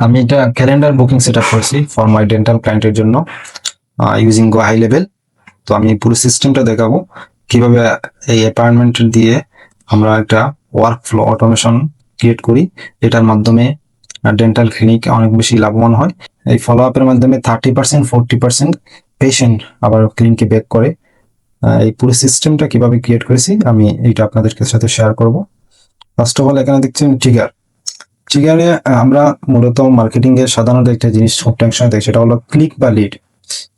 আমি এটা calendar booking set up করেছি ফর মাই ডেন্টাল ক্লায়েন্টের জন্য ইউজিং গো হাই লেভেল। তো আমি পুরো সিস্টেমটা দেখাবো কিভাবে এই অ্যাপয়েন্টমেন্ট দিয়ে আমরা একটা ওয়ার্ক ফ্লো অটোমেশন ক্রিয়েট করি, এটার মাধ্যমে ডেন্টাল ক্লিনিক অনেক বেশি লাভবান হয়। এই ফলো আপের মাধ্যমে 30% 40% পেশেন্ট আবার ক্লিনিকে ব্যাক করে। এই পুরো সিস্টেমটা কিভাবে ক্রিয়েট করেছি আমি এইটা আপনাদের সাথে শেয়ার করব। ফার্স্ট অফ অল এখানে দেখছেন ট্রিগার। ট্রিগারে আমরা মূলত মার্কেটিং এর সাধারণত একটা জিনিস সব টেনশন দেখি, সেটা হলো ক্লিক বা লিড।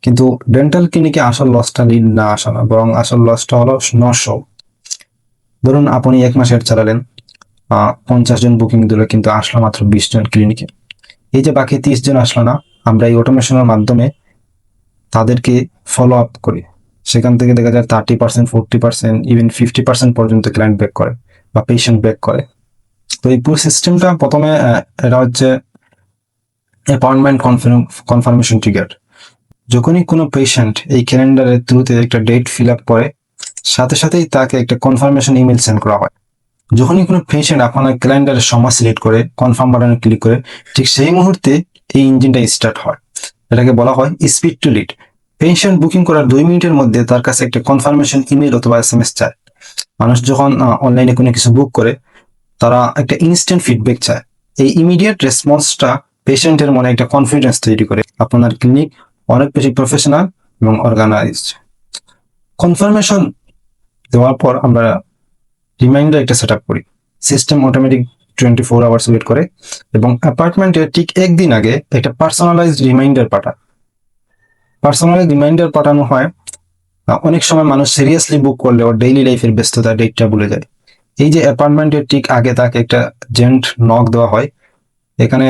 কিন্তু ডেন্টাল ক্লিনিকে আসল লসটা লিড না আসা না, বরং আসল লসটা হলো নশো। ধরুন আপনি 1 মাস অ্যাড চালালেন, 50 জন বুকিং দিল, কিন্তু আসলো মাত্র 20 জন ক্লিনিকে। এই যে বাকি 30 জন আসলো না, আমরা এই অটোমেশনের মাধ্যমে তাদেরকে ফলো আপ করি। সেখান থেকে দেখা যায় 30%, 40%, ইভেন 50% পর্যন্ত ক্লায়েন্ট ব্যাক করে বা পেশেন্ট ব্যাক করে। তো এই পুরো সিস্টেমটা প্রথমে এটা হচ্ছে অ্যাপয়েন্টমেন্ট কনফার্মেশন ট্রিগার। যখনই কোনো পেশেন্ট এই ক্যালেন্ডারের থ্রুতে একটা ডেট ফিল আপ করে, সাথে সাথেই তাকে একটা কনফার্মেশন ইমেল সেন্ড করা হয়। যখনই কোনো পেশেন্ট আপনার ক্যালেন্ডারের সময় সিলেক্ট করে কনফার্ম বাটনে ক্লিক করে, ঠিক সেই মুহূর্তে এই ইঞ্জিনটা স্টার্ট হয়। এটাকে বলা হয় speed to lead. Patient booking করার 2 মিনিটের মধ্যে তার কাছে একটা কনফার্মেশন ইমেল অথবা SMS চায়। মানুষ যখন অনলাইনে কোনো কিছু বুক করে, তারা একটা ইনস্ট্যান্ট ফিডব্যাক চায়। এই ইমিডিয়েট রেসপন্সটা পেশেন্টের মনে একটা কনফিডেন্স তৈরি করে আপনার ক্লিনিক অনেক বেশি প্রফেশনাল এবং অর্গানাইজড। কনফার্মেশন দেওয়ার পর আমরা রিমাইন্ডার একটা সেট আপ করি। সিস্টেম অটোমেটিক 24 আওয়ার্স ওয়েট করে এবং অ্যাপার্টমেন্টের ঠিক একদিন আগে একটা পার্সোনালাইজড রিমাইন্ডার পাঠায়। পার্সোনালাইজড রিমাইন্ডার পাঠানো হয়। অনেক সময় মানুষ সিরিয়াসলি বুক করলে ওর ডেইলি লাইফের ব্যস্ততা ডেটটা ভুলে যায়। এই যে অ্যাপার্টমেন্টের ঠিক আগে তাকে একটা জেন্ট নক দেওয়া হয়, এখানে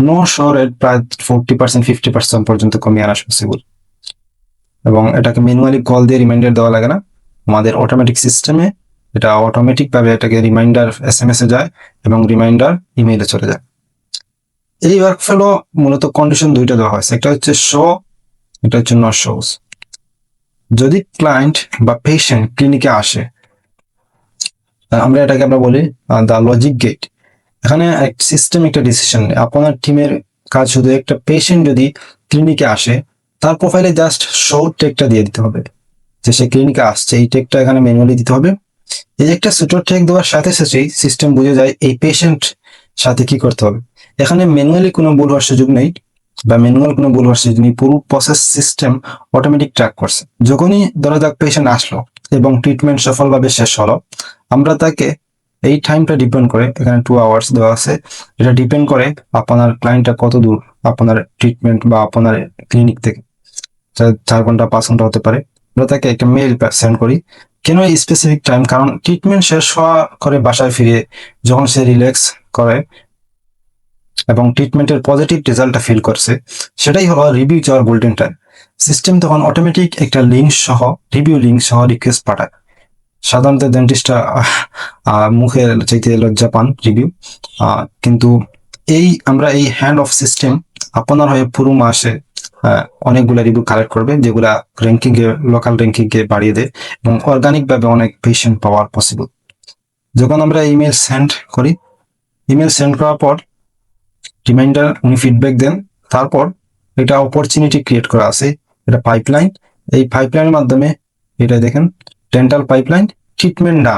নো শো রেট প্রায় 40%, 50% পর্যন্ত কমিয়ে আনা পসিবল। এবং এটাকে ম্যানুয়ালি কল দিয়ে রিমাইন্ডার দেওয়া লাগে না, আমাদের অটোমেটিক সিস্টেমে এটা অটোমেটিক ভাবে এটাকে রিমাইন্ডার SMS এ যায় এবং রিমাইন্ডার ইমেইলে চলে যায়। এই ওয়ার্কফ্লো মূলত কন্ডিশন দুইটা দেওয়া হয়েছে, একটা হচ্ছে শো, এটা হচ্ছে নো শোস। যদি ক্লায়েন্ট বা পেশেন্ট ক্লিনিকে আসে, আমরা বলি দা লজিক গেট। এখানে সিস্টেম একটা ডিসিশন নেই। আপনার টিমের কাজ শুধু একটা পেশেন্ট যদি ক্লিনিকে আসে, তার প্রোফাইলে জাস্ট শো টেকটা দিয়ে দিতে হবে যে সে ক্লিনিকে আসছে। এই টেকটা এখানে ম্যানুয়ালি দিতে হবে। এই একটা ছোট টেক দেওয়ার সাথে সাথেই সিস্টেম বুঝে যায় এই পেশেন্ট সাথে কি করতে হবে। এখানে ম্যানুয়ালি কোনো ভুল হওয়ার সুযোগ নেই বা ম্যানুয়াল কোনো ভুল হওয়ার সুযোগ নেই, পুরো প্রসেস সিস্টেম অটোমেটিক ট্র্যাক করছে। যখনই ধরা যাক পেশেন্ট আসলো এবং ট্রিটমেন্ট সফলভাবে শেষ হলো, আমরা তাকে এই টাইমটা ডিপেন্ড করে, এখানে 2 আওয়ার্স দেওয়া আছে, এটা ডিপেন্ড করে আপনার ক্লায়েন্টটা কত দূর আপনার ট্রিটমেন্ট বা আপনার ক্লিনিক থেকে। 4 ঘন্টা 5 ঘন্টা হতে পারে। আমরা তাকে একটা মেইল সেন্ড করি। কেন এই স্পেসিফিক টাইম? কারণ ট্রিটমেন্ট শেষ হওয়া করে বাসায় ফিরে যখন সে রিল্যাক্স করে এবং ট্রিটমেন্টের পজিটিভ রেজাল্টটা ফিল করছে, সেটাই হলো রিভিউ চাওয়ার গোল্ডেন টাইম। সিস্টেম তখন অটোমেটিক একটা লিঙ্ক সহ, রিভিউ লিঙ্ক সহ রিকোয়েস্ট পাঠায়। সাধারণত ডেন্টিস্টরা মুখের চাইতে লজ্জা পান রিভিউ, কিন্তু আমরা এই হ্যান্ড অফ সিস্টেম আপনার হয়ে পুরো মাসে অনেকগুলো রিভিউ কালেক্ট করবে, যেগুলা র্যাঙ্কিং এ, লোকাল র্যাঙ্কিং কে বাড়িয়ে দেয় এবং অর্গানিক ভাবে অনেক পেশেন্ট পাওয়ার পসিবল। যখন আমরা ইমেল সেন্ড করি, ইমেল সেন্ড করার পর রিমাইন্ডার উনি ফিডব্যাক দেন, তারপর এটা অপরচুনিটি ক্রিয়েট করা আছে, এটা পাইপলাইন। এই পাইপলাইনের মাধ্যমে এটা দেখেন ডেন্টাল পাইপলাইন ট্রিটমেন্ট না,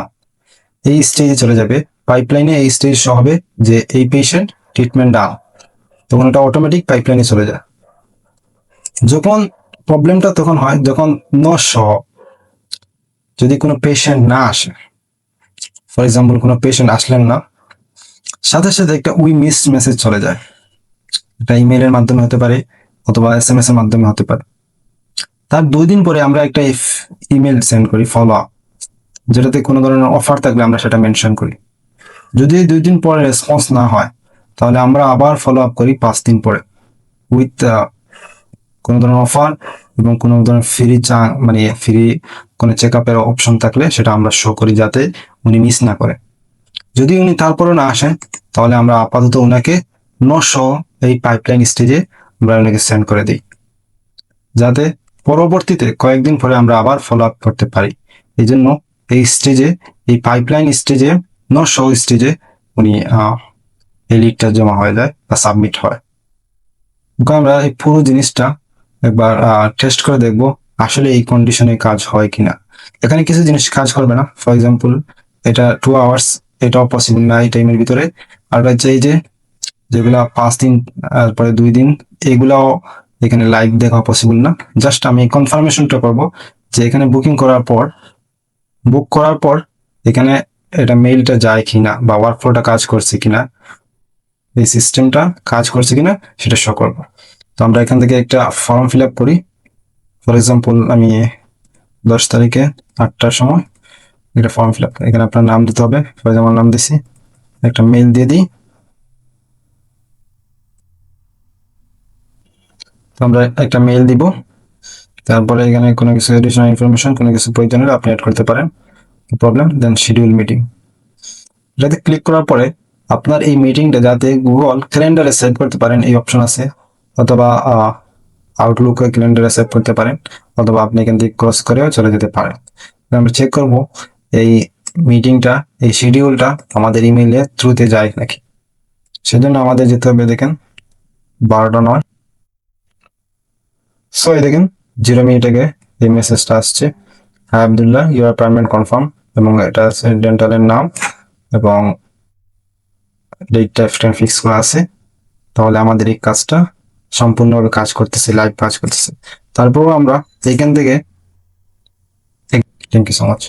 এই স্টেজে চলে যাবে। পাইপলাইনে এই স্টেজ হবে যে এই পেশেন্ট ট্রিটমেন্ট ডান, তখন এটা অটোমেটিক পাইপলাইনে চলে যায়। যখন প্রবলেমটা তখন হয় যখন সহ যদি কোনো পেশেন্ট না আসে, ফর এক্সাম্পল কোনো পেশেন্ট আসলেন না, সাথে সাথে একটা উই মিস মেসেজ চলে যায়। এটা ইমেইলের মাধ্যমে হতে পারে অথবা SMS এর মাধ্যমে হতে পারে। তার 2 দিন পরে আমরা একটা ইমেল সেন্ড করি ফলো আপ, যেটাতে কোনো ধরনের অফার থাকলে আমরা সেটা মেনশন করি। যদি 2 দিন পরে রেসপন্স না হয়, তাহলে আমরা আবার ফলো আপ করি 5 দিন পরে উইথ কোনো ধরনের অফার এবং কোনো ধরনের ফ্রি কোনো চেক আপের অপশন থাকলে সেটা আমরা শো করি, যাতে উনি মিস না করে। যদি উনি তারপরে না আসেন, তাহলে আমরা আপাতত ওনাকে শো এই পাইপলাইন স্টেজে আমরা ওনাকে সেন্ড করে দিই, যাতে পরবর্তীতে কয়েকদিন পরে আমরা আবার ফলো আপ করতে পারি। এই জন্য এই স্টেজে, এই পাইপলাইন স্টেজে, শো স্টেজে উনি এই লিডটা জমা হয়ে যায়। বা সাবমিট হয়। আমরা এই পুরো জিনিসটা একবার টেস্ট করে দেখব আসলে এই কন্ডিশনে কাজ হয় কিনা। এখানে কিছু জিনিস কাজ করবে না, ফর এক্সাম্পল এটা 2 আওয়ার্স, এটাও পসিবল না এই টাইমের ভিতরে। আর হচ্ছে এই যে যেগুলা 5 দিন তারপরে 2 দিন, এগুলাও এখানে লাইভ দেখা পসিবল না। জাস্ট আমি কনফার্মেশনটা করব যে এখানে বুক করার পর এখানে এটা মেইলটা যায় কিনা বা ওয়ার্কফ্লোটা কাজ করছে কিনা, এই সিস্টেমটা কাজ করছে কিনা সেটা শো করবো। তো আমরা এখান থেকে একটা ফর্ম ফিল আপ করি। ফর এক্সাম্পল আমি 10 তারিখে 8টার সময় একটা ফর্ম ফিল আপ, এখানে আপনার নাম দিতে হবে। ফর এক্সাম্পল নাম দিছি, একটা মেইল দিয়ে দিই। তো আমরা একটা মেইল দিব, তারপরে এখানে কোনো কিছু এডিশনাল ইনফরমেশন, কোনো কিছু প্রয়োজন হলে আপনি অ্যাড করতে পারেন, প্রবলেম। দেন শিডিউল মিটিং, এটাতে ক্লিক করার পরে আপনার এই মিটিংটা যাতে গুগল ক্যালেন্ডারে সেভ করতে পারেন এই অপশন আছে, অথবা আউটলুক ক্যালেন্ডারে সেভ করতে পারেন, অথবা আপনি এখান থেকে ক্রস করেও চলে যেতে পারেন। আমরা চেক করব এই মিটিংটা, এই শিডিউলটা আমাদের ইমেইলের থ্রুতে যায় নাকি। সেজন্য আমাদের যেতে হবে, দেখেন 12:09। সো এই দেখেন 0 মিনিট আগে এই মেসেজটা আসছে, হ্যাঁ আবদুল্লাহ ইউর অ্যাপয়েন্টমেন্ট কনফার্ম, এবং এটা আছে ডেন্টালের নাম এবং ডেটটা ফিক্স করা আছে। তাহলে আমাদের এই কাজটা সম্পূর্ণভাবে কাজ করতেছে, লাইভ কাজ করতেছে। তারপরও আমরা এখান থেকে, থ্যাংক ইউ সো মাচ।